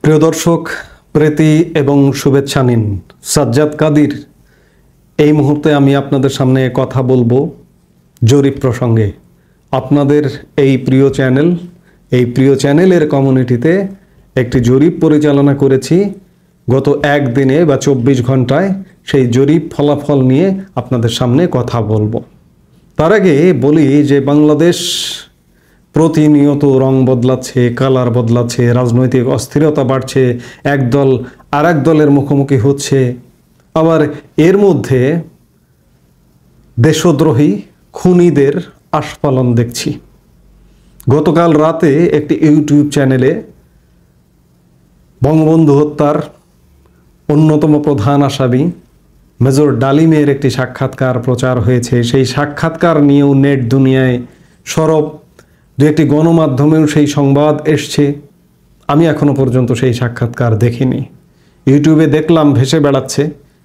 প্রিয় দর্শক, প্রীতি এবং শুভেচ্ছা নিন। সাজ্জাদ কাদির এই মুহূর্তে আমি আপনাদের সামনে কথা বলবো জরিপ প্রসঙ্গে। আপনাদের এই প্রিয় চ্যানেলের কমিউনিটিতে একটি জরিপ পরিচালনা করেছি গত একদিনে বা 24 ঘন্টায়। সেই জরিপ ফলাফল নিয়ে আপনাদের সামনে কথা বলবো। তার আগে বলি যে বাংলাদেশ প্রতিনিয়ত রং বদলাচ্ছে, কালার বদলাচ্ছে, রাজনৈতিক অস্থিরতা বাড়ছে, একদল আর এক দলের মুখোমুখি হচ্ছে। আবার এর মধ্যে দেশদ্রোহী খুনিদের আস্ফালন দেখছি। গতকাল রাতে একটি ইউটিউব চ্যানেলে বঙ্গবন্ধু হত্যার অন্যতম প্রধান আসামি মেজর ডালিমের একটি সাক্ষাৎকার প্রচার হয়েছে। সেই সাক্ষাৎকার নিয়েও নেট দুনিয়ায় সরব, দু একটি গণমাধ্যমেও সেই সংবাদ এসছে। আমি এখনো পর্যন্ত সেই সাক্ষাৎকার দেখিনি। ইউটিউবে দেখলাম ভেসে বেড়াচ্ছে,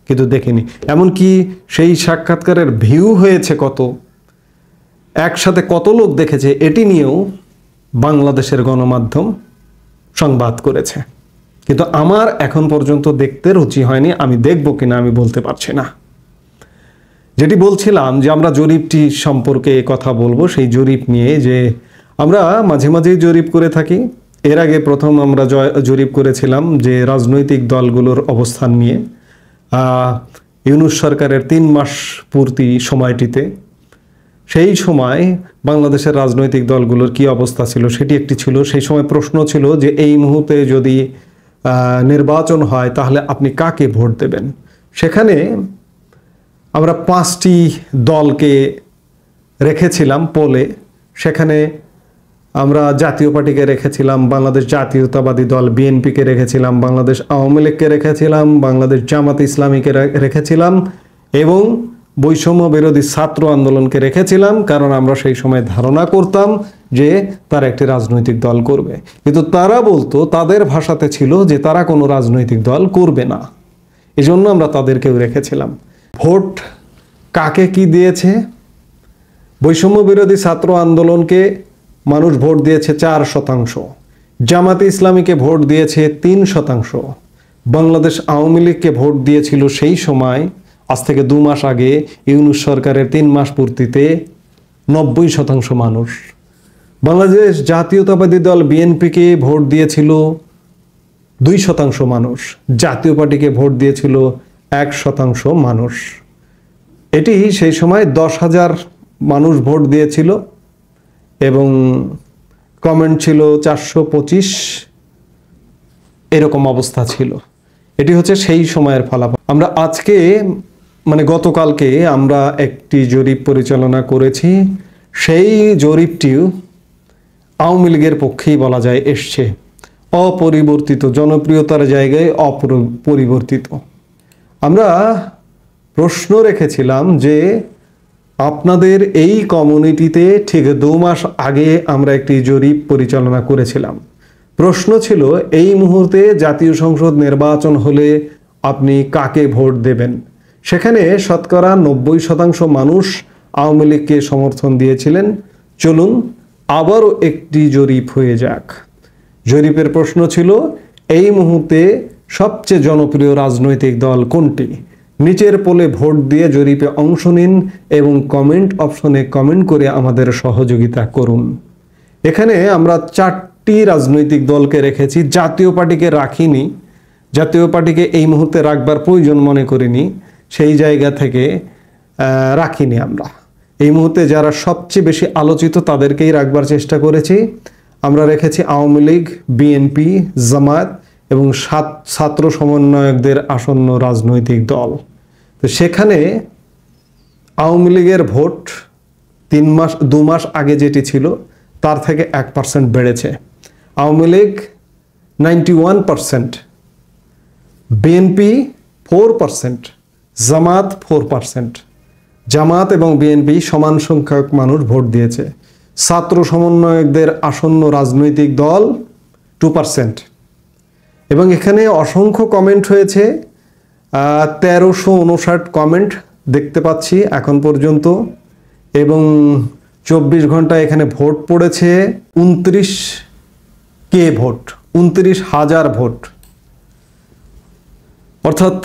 কিন্তু দেখিনি। এমনকি সেই সাক্ষাৎকারের ভিউ হয়েছে কত, একসাথে কত লোক দেখেছে, এটি নিয়েও বাংলাদেশের গণমাধ্যম সংবাদ করেছে। কিন্তু আমার এখন পর্যন্ত দেখতে রুচি হয়নি। আমি দেখব কিনা আমি বলতে পারছি না। যেটি বলছিলাম যে আমরা জরিপটি সম্পর্কে কথা বলবো, সেই জরিপ নিয়ে যে আমরা মাঝে মাঝেই জরিপ করে থাকি। এর আগে প্রথম আমরা জরিপ করেছিলাম যে রাজনৈতিক দলগুলোর অবস্থান নিয়ে ইউনূস সরকারের 3 মাস পূর্তি সময়টিতে। সেই সময় বাংলাদেশের রাজনৈতিক দলগুলোর কি অবস্থা ছিল সেটি একটি ছিল। সেই সময় প্রশ্ন ছিল যে এই মুহূর্তে যদি নির্বাচন হয় তাহলে আপনি কাকে ভোট দেবেন। সেখানে আমরা 5টি দলকে রেখেছিলাম পোলে। সেখানে আমরা জাতীয় পার্টিকে রেখেছিলাম, বাংলাদেশ জাতীয়তাবাদী দল বিএনপিকে রেখেছিলাম, বাংলাদেশ আওয়ামী লীগকে রেখেছিলাম, বাংলাদেশ জামাত ইসলামীকে রেখেছিলাম এবং বৈষম্য বিরোধী ছাত্র আন্দোলনকে রেখেছিলাম। কারণ আমরা সেই সময় ধারণা করতাম যে তারা একটি রাজনৈতিক দল করবে, কিন্তু তারা বলতো, তাদের ভাষাতে ছিল যে তারা কোনো রাজনৈতিক দল করবে না। এজন্য আমরা তাদেরকেও রেখেছিলাম। ভোট কাকে কি দিয়েছে? বৈষম্য বিরোধী ছাত্র আন্দোলনকে মানুষ ভোট দিয়েছে 4%, জামাতে ইসলামীকে ভোট দিয়েছে 3%, বাংলাদেশ আওয়ামী লীগকে ভোট দিয়েছিল সেই সময়, আজ থেকে 2 মাস আগে ইউনূস সরকারের 3 মাস পূর্তিতে 90% মানুষ। বাংলাদেশ জাতীয়তাবাদী দল বিএনপিকে ভোট দিয়েছিল 2% মানুষ, জাতীয় পার্টিকে ভোট দিয়েছিল 1% মানুষ। এটি সেই সময় 10,000 মানুষ ভোট দিয়েছিল এবং কমেন্ট ছিল 425, এরকম অবস্থা ছিল। এটি হচ্ছে সেই সময়ের ফলাফল। আমরা আজকে গতকালকে আমরা একটি জরিপ পরিচালনা করেছি। সেই জরিপটিও আওয়ামী লীগের পক্ষেই বলা যায় এসছে। অপরিবর্তিত, জনপ্রিয়তার জায়গায় অপরিবর্তিত। আমরা প্রশ্ন রেখেছিলাম যে আপনাদের এই কমিউনিটিতে ঠিক 2 মাস আগে আমরা একটি জরিপ পরিচালনা করেছিলাম। প্রশ্ন ছিল এই মুহূর্তে জাতীয় সংসদ নির্বাচন হলে আপনি কাকে ভোট দেবেন। সেখানে শতকরা 90% মানুষ আওয়ামী লীগকে সমর্থন দিয়েছিলেন। চলুন আবারও একটি জরিপ হয়ে যাক। জরিপের প্রশ্ন ছিল এই মুহূর্তে সবচেয়ে জনপ্রিয় রাজনৈতিক দল কোনটি। নিচের পোলে ভোট দিয়ে জরিপে অংশ নিন এবং কমেন্ট অপশনে কমেন্ট করে আমাদের সহযোগিতা করুন। এখানে আমরা 4টি রাজনৈতিক দলকে রেখেছি, জাতীয় পার্টিকে রাখিনি। জাতীয় পার্টিকে এই মুহূর্তে রাখবার প্রয়োজন মনে করিনি, সেই জায়গা থেকে রাখিনি। আমরা এই মুহূর্তে যারা সবচেয়ে বেশি আলোচিত তাদেরকেই রাখবার চেষ্টা করেছি। আমরা রেখেছি আওয়ামী লীগ, বিএনপি, জামাত এবং ছাত্র সমন্বয়কদের আসন্ন রাজনৈতিক দল। তো সেখানে আওয়ামী লীগের ভোট 2 মাস আগে যেটি ছিল তার থেকে 1% বেড়েছে। আওয়ামী লীগ 91%, বিএনপি 4%, জামাত 4%। জামাত এবং বিএনপি সমান সংখ্যক মানুষ ভোট দিয়েছে। ছাত্র সমন্বয়কদের আসন্ন রাজনৈতিক দল 2%। এবং এখানে অসংখ্য কমেন্ট হয়েছে, 1359 কমেন্ট দেখতে পাচ্ছি এখন পর্যন্ত। এবং 24 ঘন্টায় এখানে ভোট পড়েছে 29K ভোট, 29,000 ভোট, অর্থাৎ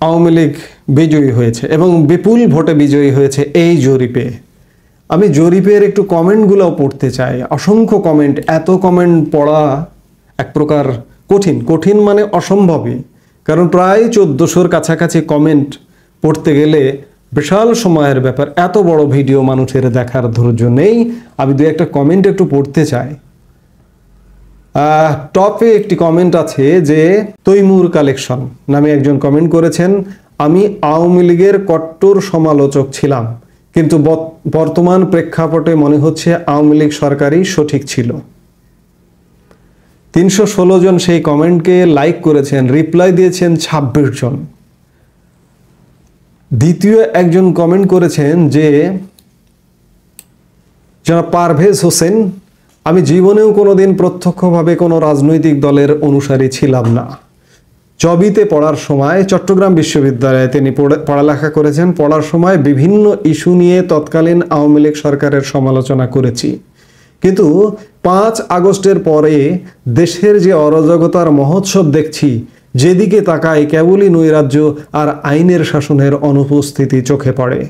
আওয়ামী লীগ বিজয়ী হয়েছে এবং বিপুল ভোটে বিজয়ী হয়েছে এই জরিপে। আমি জরিপের একটু কমেন্টগুলো পড়তে চাই। অসংখ্য কমেন্ট, এত কমেন্ট পড়া এক প্রকার কঠিন মানে অসম্ভবই, কারণ প্রায় 1400-র কাছাকাছি কমেন্ট পড়তে গেলে বিশাল সময়ের ব্যাপার। এত বড় ভিডিও মানুষের দেখার ধৈর্য নেই। আমি দু একটা কমেন্ট একটু পড়তে চাই। টপে একটি কমেন্ট আছে যে তৈমুর কালেকশন নামে একজন কমেন্ট করেছেন, আমি আওয়ামী লীগের কট্টর সমালোচক ছিলাম, কিন্তু বর্তমান প্রেক্ষাপটে মনে হচ্ছে আওয়ামী লীগ সরকারই সঠিক ছিল। 316 জন সেই কমেন্টকে লাইক করেছেন, রিপ্লাই দিয়েছেন 26 জন। দ্বিতীয় একজন কমেন্ট করেছেন যে জনাব পারভেজ হোসেন, আমি জীবনেও কোনোদিন প্রত্যক্ষভাবে কোনো রাজনৈতিক দলের অনুসারী ছিলাম না। চবিতে পড়ার সময় চট্টগ্রাম বিশ্ববিদ্যালয়ে তিনি পড়ালেখা করেছেন। পড়ার সময় বিভিন্ন ইস্যু নিয়ে তৎকালীন আওয়ামী লীগ সরকারের সমালোচনা করেছি, কিন্তু 5 আগস্টের পরে দেশের যে অরাজকতার মহোৎসব দেখছি, যেদিকে তাকায় কেবলই নৈরাজ্য আর আইনের শাসনের অনুপস্থিতি চোখে পড়ে।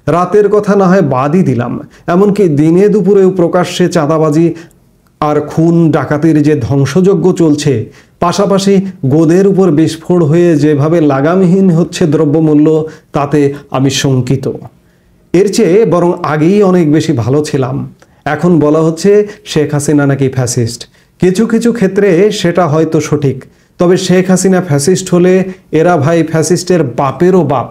রাতের কথা না হয় বাদই দিলাম, এমনকি দিনে দুপুরেও প্রকাশ্যে চাঁদাবাজি আর খুন ডাকাতির যে ধ্বংসযজ্ঞ চলছে, পাশাপাশি গোদের উপর বিস্ফোর হয়ে যেভাবে লাগামহীন হচ্ছে দ্রব্যমূল্য, তাতে আমি শঙ্কিত। এর চেয়ে বরং আগেই অনেক বেশি ভালো ছিলাম। এখন বলা হচ্ছে শেখ হাসিনা নাকি ফ্যাসিস্ট। কিছু কিছু ক্ষেত্রে সেটা হয়তো সঠিক, তবে শেখ হাসিনা ফ্যাসিস্ট হলে এরা ভাই ফ্যাসিস্টের বাপেরও বাপ।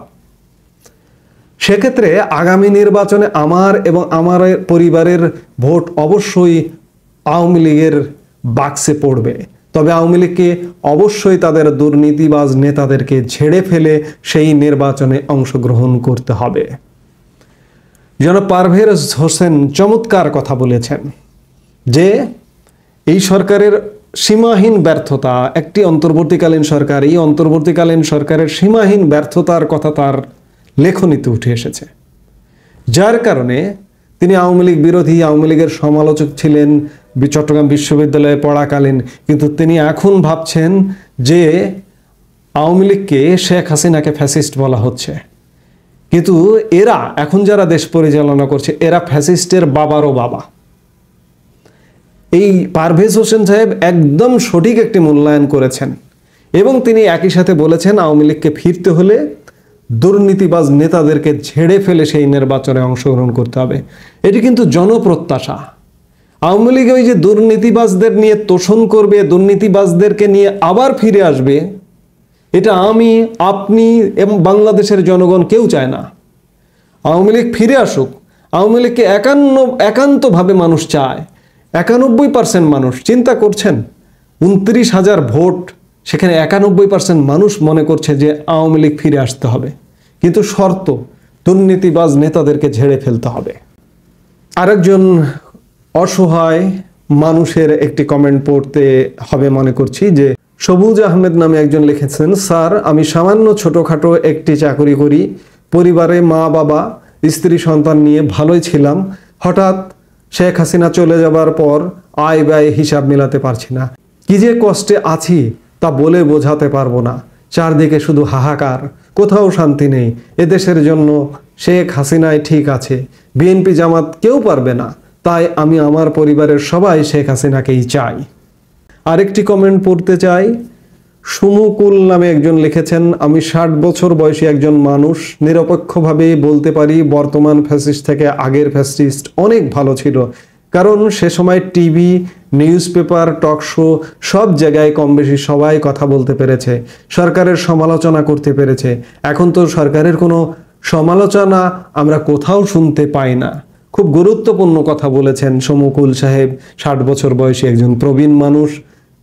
সেক্ষেত্রে আগামী নির্বাচনে আমার এবং আমার পরিবারের ভোট অবশ্যই আওয়ামী লীগের বাক্সে পড়বে, তবে আওয়ামী লীগকে অবশ্যই তাদের দুর্নীতিবাজ নেতাদেরকে ঝেড়ে ফেলে সেই নির্বাচনে অংশগ্রহণ করতে হবে। জনাব পারভেজ হোসেন চমৎকার কথা বলেছেন যে এই সরকারের সীমাহীন ব্যর্থতা, একটি অন্তর্বর্তীকালীন সরকার, এই অন্তর্বর্তীকালীন সরকারের সীমাহীন ব্যর্থতার কথা তার লেখনীতে উঠে এসেছে, যার কারণে তিনি আওয়ামী লীগ বিরোধী, আওয়ামী লীগের সমালোচক ছিলেন চট্টগ্রাম বিশ্ববিদ্যালয়ে পড়াকালীন, কিন্তু তিনি এখন ভাবছেন যে আওয়ামী লীগকে, শেখ হাসিনাকে ফ্যাসিস্ট বলা হচ্ছে, কিন্তু এরা এখন যারা দেশ পরিচালনা করছে এরা ফ্যাসিস্টের বাবারও বাবা। এই পারভেজ হোসেন সাহেব একদম সঠিক একটি মূল্যায়ন করেছেন এবং তিনি একই সাথে বলেছেন আওয়ামী লীগকে ফিরতে হলে দুর্নীতিবাজ নেতাদেরকে ঝেড়ে ফেলে সেই নির্বাচনে অংশগ্রহণ করতে হবে। এটি কিন্তু জনপ্রত্যাশা। আওয়ামী লীগ ওই যে দুর্নীতিবাজদের নিয়ে তোষণ করবে, দুর্নীতিবাজদেরকে নিয়ে আবার ফিরে আসবে, এটা আমি, আপনি এবং বাংলাদেশের জনগণ কেউ চায় না। আওয়ামী লীগ ফিরে আসুক। আওয়ামী লীগকে একান্তভাবে মানুষ চায়। 91% মানুষ, চিন্তা করছেন 29,000 ভোট, সেখানে 91% মানুষ মনে করছে যে আওয়ামী লীগ ফিরে আসতে হবে, কিন্তু শর্ত দুর্নীতিবাজ নেতাদেরকে ঝেড়ে ফেলতে হবে। আরেকজন অসহায় মানুষের একটি কমেন্ট পড়তে হবে মনে করছি, যে সবুজ আহমেদ নামে একজন লিখেছেন, স্যার আমি সামান্য ছোটোখাটো একটি চাকরি করি, পরিবারে মা বাবা স্ত্রী সন্তান নিয়ে ভালোই ছিলাম, হঠাৎ শেখ হাসিনা চলে যাবার পর আয় ব্যয় হিসাব মেলাতে পারছি না, কি যে কষ্টে আছি তা বলে বোঝাতে পারবো না। চারদিকে শুধু হাহাকার, কোথাও শান্তি নেই। এদেশের জন্য শেখ হাসিনাই ঠিক আছে, বিএনপি জামাত কেউ পারবে না, তাই আমি আমার পরিবারের সবাই শেখ হাসিনাকেই চাই। আরেকটি কমেন্ট পড়তে চাই। সুমুকুল নামে একজন লিখেছেন, আমি 60 বছর বয়সী একজন মানুষ, নিরপেক্ষভাবে বলতে পারি বর্তমান ফ্যাসিস্ট থেকে আগের ফ্যাসিস্ট অনেক ভালো ছিল, কারণ সে সময় TV, news paper, talk show সব জায়গায় কম বেশি সবাই কথা বলতে পেরেছে, সরকারের সমালোচনা করতে পেরেছে। এখন তো সরকারের কোনো সমালোচনা আমরা কোথাও শুনতে পাই না। খুব গুরুত্বপূর্ণ কথা বলেছেন সমুকুল সাহেব, 60 বছর বয়সী একজন প্রবীণ মানুষ।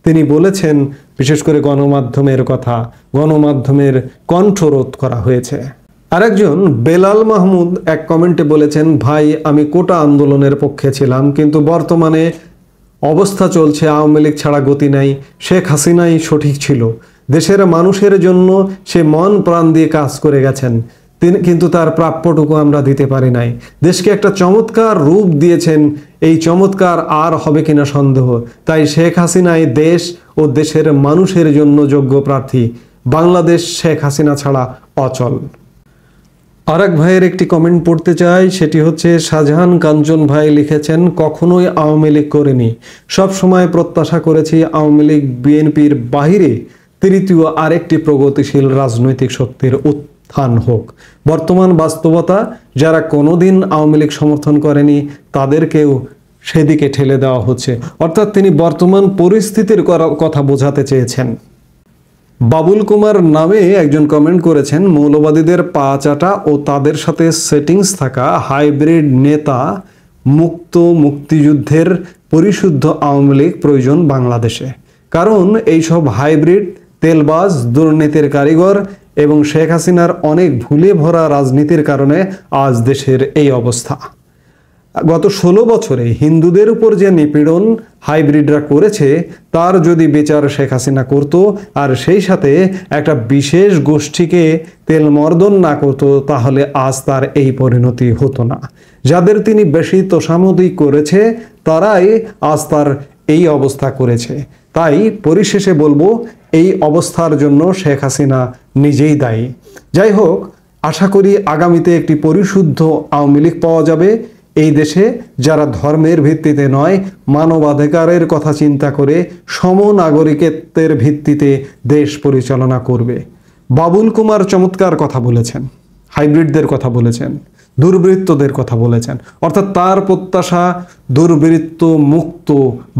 তিনি বলেছেন বিশেষ করে গণমাধ্যমের কথা, গণমাধ্যমের কণ্ঠরোধ করা হয়েছে। আরেকজন বেলাল মাহমুদ এক কমেন্টে বলেছেন, ভাই আমি কোটা আন্দোলনের পক্ষে ছিলাম, কিন্তু বর্তমানে অবস্থা চলছে আওয়ামী লীগ ছাড়া গতি নাই, শেখ হাসিনাই সঠিক ছিল, দেশের মানুষের জন্য সে মন প্রাণ দিয়ে কাজ করে গেছেন, কিন্তু তার প্রাপ্যটুকু আমরা দিতে পারি নাই। দেশকে একটা চমৎকার রূপ দিয়েছেন, এই চমৎকার আর হবে কিনা সন্দেহ। তাই শেখ হাসিনাই দেশ ও দেশের মানুষের জন্য যোগ্য প্রার্থী। বাংলাদেশ শেখ হাসিনা ছাড়া অচল। আরেক ভাইয়ের একটি কমেন্ট পড়তে চাই, সেটি হচ্ছে শাহজাহান কাঞ্চন ভাই লিখেছেন, কখনোই আওয়ামী লীগ করেনি, সব সময় প্রত্যাশা করেছি আওয়ামী লীগ বিএনপির বাহিরে তৃতীয় আরেকটি প্রগতিশীল রাজনৈতিক শক্তির উত্থান হোক। বর্তমান বাস্তবতা, যারা কোনোদিন আওয়ামী লীগ সমর্থন করেনি তাদেরকেও সেদিকে ঠেলে দেওয়া হচ্ছে। অর্থাৎ তিনি বর্তমান পরিস্থিতির কথা বোঝাতে চেয়েছেন। বাবুল কুমার নামে একজন কমেন্ট করেছেন, মৌলবাদীদের পা চাটা ও তাদের সাথে সেটিংস থাকা হাইব্রিড নেতা মুক্ত মুক্তিযুদ্ধের পরিশুদ্ধ আওয়ামী লীগ প্রয়োজন বাংলাদেশে। কারণ এইসব হাইব্রিড তেলবাজ, দুর্নীতির কারিগর এবং শেখ হাসিনার অনেক ভুলে ভরা রাজনীতির কারণে আজ দেশের এই অবস্থা। গত 16 বছরে হিন্দুদের উপর যে নিপীড়ন হাইব্রিডরা করেছে তার যদি বিচার শেখ হাসিনা করত আর সেই সাথে একটা বিশেষ গোষ্ঠীকে তেলমর্দন না করত, তাহলে আজ তার এই পরিণতি হতো না। যাদের তিনি বেশি তোষামোদি করেছে তারাই আজ তার এই অবস্থা করেছে। তাই পরিশেষে বলবো, এই অবস্থার জন্য শেখ হাসিনা নিজেই দায়ী। যাই হোক, আশা করি আগামীতে একটি পরিশুদ্ধ আওয়ামী লীগ পাওয়া যাবে এই দেশে, যারা ধর্মের ভিত্তিতে নয়, মানবাধিকারের কথা চিন্তা করে সমনাগরিকত্বের ভিত্তিতে দেশ পরিচালনা করবে। বাবুল কুমার চমৎকার কথা বলেছেন, হাইব্রিডদের কথা বলেছেন, দুর্বৃত্তদের কথা বলেছেন। অর্থাৎ তার প্রত্যাশা দুর্বৃত্ত মুক্ত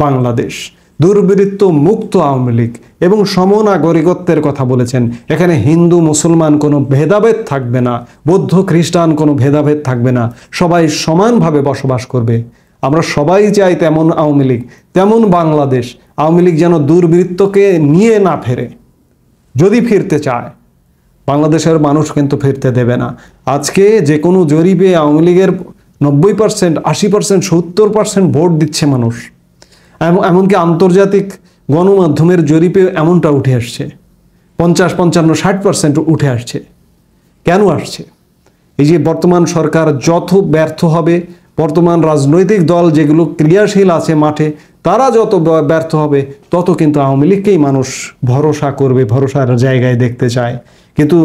বাংলাদেশ, দুর্বৃত্ত মুক্ত আওয়ামী লীগ এবং সমনাগরিকত্বের কথা বলেছেন। এখানে হিন্দু মুসলমান কোনো ভেদাভেদ থাকবে না, বৌদ্ধ খ্রিস্টান কোনো ভেদাভেদ থাকবে না, সবাই সমানভাবে বসবাস করবে। আমরা সবাই চাই তেমন আওয়ামী লীগ, তেমন বাংলাদেশ। আওয়ামী লীগ যেন দুর্বৃত্তকে নিয়ে না ফেরে। যদি ফিরতে চায়, বাংলাদেশের মানুষ কিন্তু ফিরতে দেবে না। আজকে যে কোনো জরিপে আওয়ামী লীগের 90%, 80%, 70% ভোট দিচ্ছে মানুষ। এমনকি আন্তর্জাতিক গণমাধ্যমের জরিপে এমনটা উঠে আসছে, 50, 55, 60% উঠে আসছে। কেন আসছে? এই যে বর্তমান সরকার যত ব্যর্থ হবে, বর্তমান রাজনৈতিক দল যেগুলো ক্রিয়াশীল আছে মাঠে, তারা যত ব্যর্থ হবে তত কিন্তু আওয়ামী লীগকেই মানুষ ভরসা করবে, ভরসার জায়গায় দেখতে চায়। কিন্তু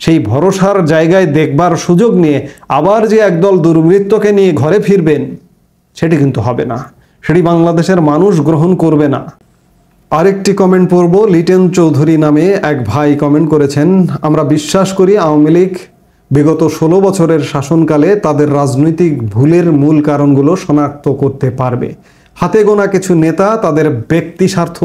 সেই ভরসার জায়গায় দেখবার সুযোগ নিয়ে আবার যে একদল দুর্বৃত্তকে নিয়ে ঘরে ফিরবেন, সেটি কিন্তু হবে না, সেটি বাংলাদেশের মানুষ গ্রহণ করবে না। আরেকটি কমেন্ট পড়ব। লিটন চৌধুরী নামে এক ভাই কমেন্ট করেছেন, আমরা বিশ্বাস করি আওয়ামী লীগ বিগত 16 বছরের শাসনকালে তাদের রাজনৈতিক ভুলের মূল কারণগুলো শনাক্ত করতে পারবে। হাতে গোনা কিছু নেতা তাদের ব্যক্তি স্বার্থ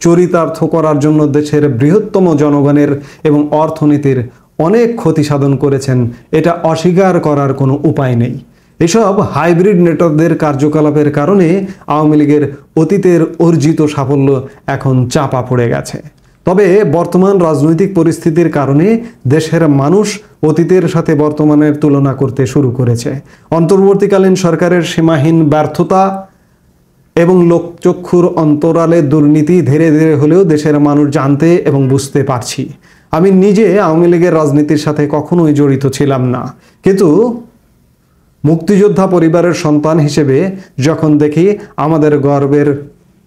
চরিতার্থ করার জন্য দেশের বৃহত্তম জনগণের এবং অর্থনীতির অনেক ক্ষতি সাধন করেছেন, এটা অস্বীকার করার কোনো উপায় নেই। এসব হাইব্রিড নেতাদের কার্যকলাপের কারণে আওয়ামী লীগের অতীতের অর্জিত সাফল্য এখন চাপা পড়ে গেছে। তবে বর্তমান রাজনৈতিক পরিস্থিতির কারণে দেশের মানুষ অতীতের সাথে বর্তমানের তুলনা করতে শুরু করেছে। অন্তর্বর্তীকালীন সরকারের সীমাহীন ব্যর্থতা এবং লোকচক্ষুর অন্তরালে দুর্নীতি ধীরে ধীরে হলেও দেশের মানুষ জানতে এবং বুঝতে পারছি। আমি নিজে আওয়ামী লীগের রাজনীতির সাথে কখনোই জড়িত ছিলাম না, কিন্তু মুক্তিযোদ্ধা পরিবারের সন্তান হিসেবে যখন দেখি আমাদের গর্বের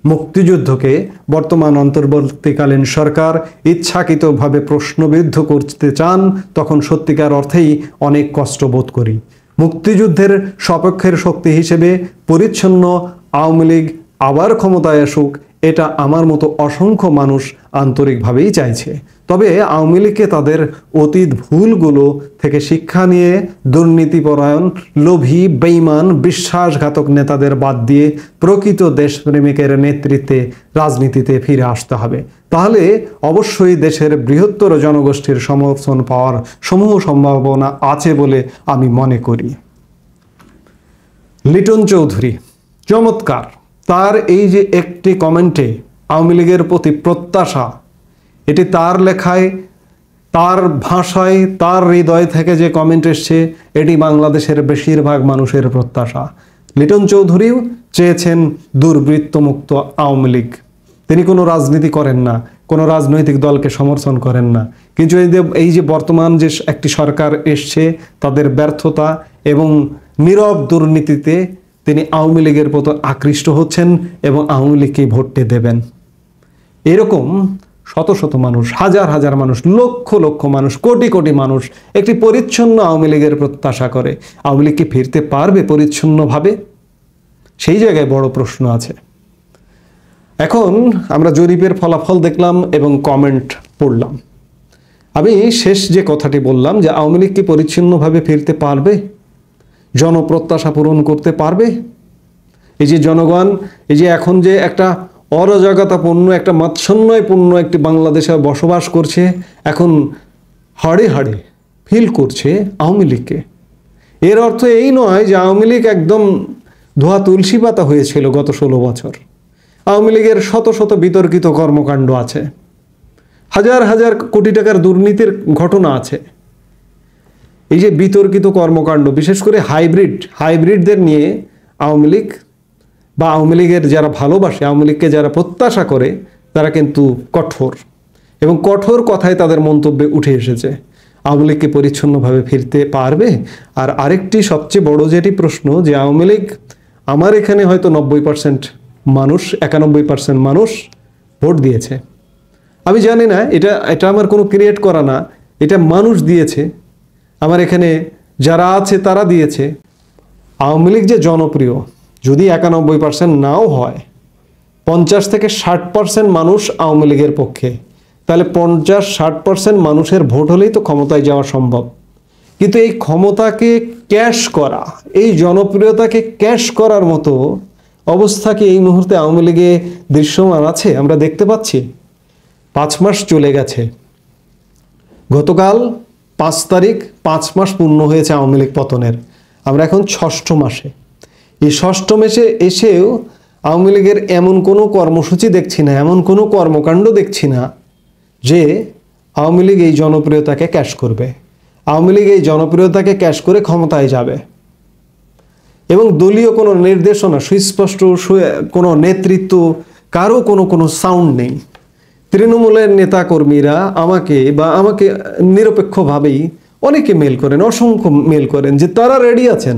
মুক্তিযুদ্ধকে বর্তমান অন্তর্বর্তীকালীন সরকার ইচ্ছাকৃতভাবে প্রশ্নবিদ্ধ করতে চান, তখন সত্যিকার অর্থেই অনেক কষ্ট বোধ করি। মুক্তিযুদ্ধের সপক্ষের শক্তি হিসেবে পরিচ্ছন্ন আওয়ামী লীগ আবার ক্ষমতায় আসুক, এটা আমার মতো অসংখ্য মানুষ আন্তরিকভাবেই চাইছে। তবে আওয়ামী লীগকে তাদের অতীত ভুলগুলো থেকে শিক্ষা নিয়ে দুর্নীতিপরায়ণ, লোভী, বেঈমান, বিশ্বাসঘাতক নেতাদের বাদ দিয়ে প্রকৃত দেশপ্রেমিকের নেতৃত্বে রাজনীতিতে ফিরে আসতে হবে। তাহলে অবশ্যই দেশের বৃহত্তর জনগোষ্ঠীর সমর্থন পাওয়ার সমূহ সম্ভাবনা আছে বলে আমি মনে করি। লিটন চৌধুরী চমৎকার, তার এই যে একটি কমেন্টে আওয়ামী লীগের প্রতি প্রত্যাশা, এটি তার লেখায়, তার ভাষায়, তার হৃদয় থেকে যে কমেন্ট এসছে, এটি বাংলাদেশের বেশিরভাগ মানুষের প্রত্যাশা। লিটন চৌধুরীও চেয়েছেন দুর্বৃত্তমুক্ত আওয়ামী লীগ। তিনি কোনো রাজনীতি করেন না, কোনো রাজনৈতিক দলকে সমর্থন করেন না, কিন্তু এই যে বর্তমান যে একটি সরকার এসছে, তাদের ব্যর্থতা এবং নীরব দুর্নীতিতে তিনি আওয়ামী লীগের প্রতি আকৃষ্ট হচ্ছেন এবং আওয়ামী লীগকে ভোটে দেবেন। এরকম শত শত মানুষ, হাজার হাজার মানুষ, লক্ষ লক্ষ মানুষ, কোটি কোটি মানুষ একটি পরিচ্ছন্ন আওয়ামী লীগের প্রত্যাশা করে। আওয়ামী লীগ কি ফিরতে পারবে পরিচ্ছন্নভাবে? সেই জায়গায় বড় প্রশ্ন আছে। এখন আমরা জরিপের ফলাফল দেখলাম এবং কমেন্ট পড়লাম। আমি শেষ যে কথাটি বললাম যে আওয়ামী লীগ কি পরিচ্ছন্নভাবে ফিরতে পারবে, জনপ্রত্যাশা পূরণ করতে পারবে? এই যে জনগণ, এই যে এখন যে একটা অরাজকতাপূর্ণ, একটা মাৎসন্যয়পূর্ণ একটি বাংলাদেশে বসবাস করছে, এখন হাড়ে হাড়ে ফিল করছে আওয়ামী লীগকে। এর অর্থ এই নয় যে আওয়ামী লীগ একদম ধোয়া তুলসী পাতা হয়েছিল গত 16 বছর। আওয়ামী লীগের শত শত বিতর্কিত কর্মকাণ্ড আছে, হাজার হাজার কোটি টাকার দুর্নীতির ঘটনা আছে। এই যে বিতর্কিত কর্মকাণ্ড, বিশেষ করে হাইব্রিডদের নিয়ে আওয়ামী লীগ বা আওয়ামী লীগের যারা ভালোবাসে, আওয়ামী লীগকে যারা প্রত্যাশা করে, তারা কিন্তু কঠোর এবং কঠোর কথায় তাদের মন্তব্যে উঠে এসেছে। আওয়ামী লীগকে পরিচ্ছন্নভাবে ফিরতে পারবে? আর আরেকটি সবচেয়ে বড় যেটি প্রশ্ন, যে আওয়ামী লীগ, আমার এখানে হয়তো 90% মানুষ, 91% মানুষ ভোট দিয়েছে। আমি জানি না, এটা আমার কোনো ক্রিয়েট করা না, এটা মানুষ দিয়েছে। আমার এখানে যারা আছে তারা দিয়েছে। আওয়ামী লীগ যে জনপ্রিয়, যদি 91% নাও হয়, 50 থেকে 60% মানুষ আওয়ামী লীগের পক্ষে, তাহলে 50-60% মানুষের ভোট হলেই তো ক্ষমতায় যাওয়া সম্ভব। কিন্তু এই ক্ষমতাকে ক্যাশ করা, এই জনপ্রিয়তাকে ক্যাশ করার মতো অবস্থা কি এই মুহূর্তে আওয়ামী লীগে দৃশ্যমান আছে? আমরা দেখতে পাচ্ছি 5 মাস চলে গেছে। গতকাল 5 তারিখ, 5 মাস পূর্ণ হয়েছে আওয়ামী লীগ পতনের। আমরা এখন 6ষ্ঠ মাসে। এই 6ষ্ঠ মাসে এসেও আওয়ামী লীগের এমন কোনো কর্মসূচি দেখছি না, এমন কোনো কর্মকাণ্ড দেখছি না যে আওয়ামী লীগ এই জনপ্রিয়তাকে ক্যাশ করবে, আওয়ামী লীগ এই জনপ্রিয়তাকে ক্যাশ করে ক্ষমতায় যাবে। এবং দলীয় কোনো নির্দেশনা, সুস্পষ্ট কোনো নেতৃত্ব, কারো কোনো সাউন্ড নেই। তৃণমূলের নেতাকর্মীরা আমাকে নিরপেক্ষভাবেই অনেকে মেল করেন, অসংখ্য মেল করেন যে তারা রেডি আছেন,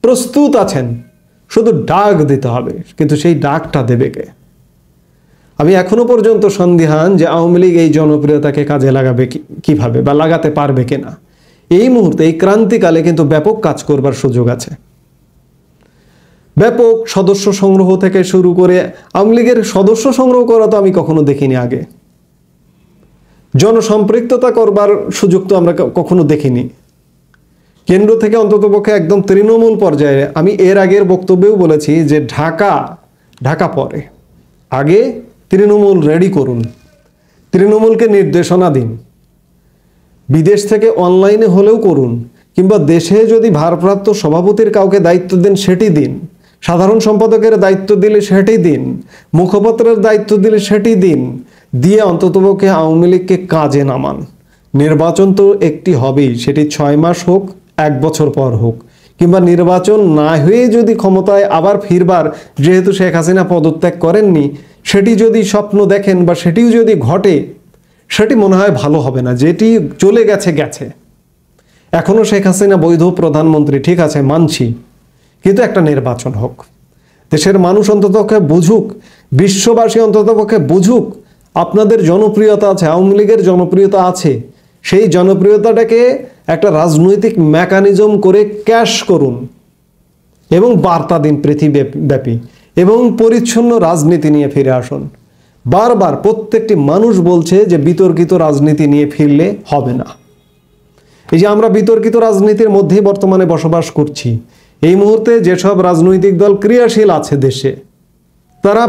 প্রস্তুত আছেন, শুধু ডাক দিতে হবে। কিন্তু সেই ডাকটা দেবে কে? আমি এখনো পর্যন্ত সন্দিহান যে আওয়ামী লীগ এই জনপ্রিয়তাকে কাজে লাগাবে কিভাবে, বা লাগাতে পারবে কিনা। এই মুহূর্তে, এই ক্রান্তিকালে কিন্তু ব্যাপক কাজ করবার সুযোগ আছে। ব্যাপক সদস্য সংগ্রহ থেকে শুরু করে, আওয়ামী লীগের সদস্য সংগ্রহ করা তো আমি কখনো দেখিনি আগে। জনসম্পৃক্ততা করবার সুযোগ তো আমরা কখনো দেখিনি। কেন্দ্র থেকে অন্ততপক্ষে একদম তৃণমূল পর্যায়ে, আমি এর আগের বক্তব্যেও বলেছি যে ঢাকা পরে, আগে তৃণমূল রেডি করুন, তৃণমূলকে নির্দেশনা দিন। বিদেশ থেকে অনলাইনে হলেও করুন, কিংবা দেশে যদি ভারপ্রাপ্ত সভাপতির কাউকে দায়িত্ব দেন সেটি দিন, সাধারণ সম্পাদকের দায়িত্ব দিলে সেটি দিন, মুখপাত্রের দায়িত্ব দিলে সেটি দিন, দিয়ে অন্ততপক্ষে আওয়ামী লীগকে কাজে নামান। নির্বাচন তো একটি হবেই, সেটি 6 মাস হোক, 1 বছর পর হোক, কিংবা নির্বাচন না হয়ে যদি ক্ষমতায় আবার ফিরবার, যেহেতু শেখ হাসিনা পদত্যাগ করেননি, সেটি যদি স্বপ্ন দেখেন বা সেটিও যদি ঘটে, সেটি মনে হয় ভালো হবে না। যেটি চলে গেছে গেছে। এখনো শেখ হাসিনা বৈধ প্রধানমন্ত্রী, ঠিক আছে, মানছি, কিন্তু একটা নির্বাচন হোক। দেশের মানুষ অন্ততপক্ষে বুঝুক, বিশ্ববাসী অন্ততপক্ষে বুঝুক আপনাদের জনপ্রিয়তা আছে, আওয়ামী লীগের জনপ্রিয়তা আছে। সেই জনপ্রিয়তাটাকে একটা রাজনৈতিক মেকানিজম করে ক্যাশ করুন এবং বার্তা দিন পৃথিবীব্যাপী, এবং পরিচ্ছন্ন রাজনীতি নিয়ে ফিরে আসুন। বারবার প্রত্যেকটি মানুষ বলছে যে বিতর্কিত রাজনীতি নিয়ে ফিরলে হবে না। এই যে আমরা বিতর্কিত রাজনীতির মধ্যেই বর্তমানে বসবাস করছি। এই মুহূর্তে যেসব রাজনৈতিক দল ক্রিয়াশীল আছে দেশে, তারা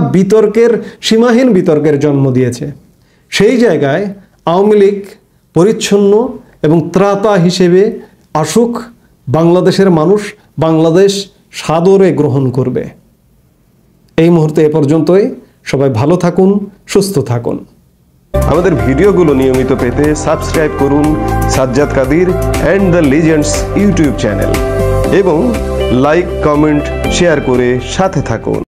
সীমাহীন বিতর্কের জন্ম দিয়েছে। সেই জায়গায় আওয়ামী লীগ পরিচ্ছন্ন এবং ত্রাতা হিসেবে আসুক, বাংলাদেশের মানুষ বাংলাদেশ সাদরে গ্রহণ করবে। এই মুহূর্তে এ পর্যন্তই। সবাই ভালো থাকুন, সুস্থ থাকুন। আমাদের ভিডিওগুলো নিয়মিত পেতে সাবস্ক্রাইব করুন Sajjad Kadir and the legends YouTube channel, এবং লাইক, কমেন্ট, শেয়ার করে সাথে থাকুন।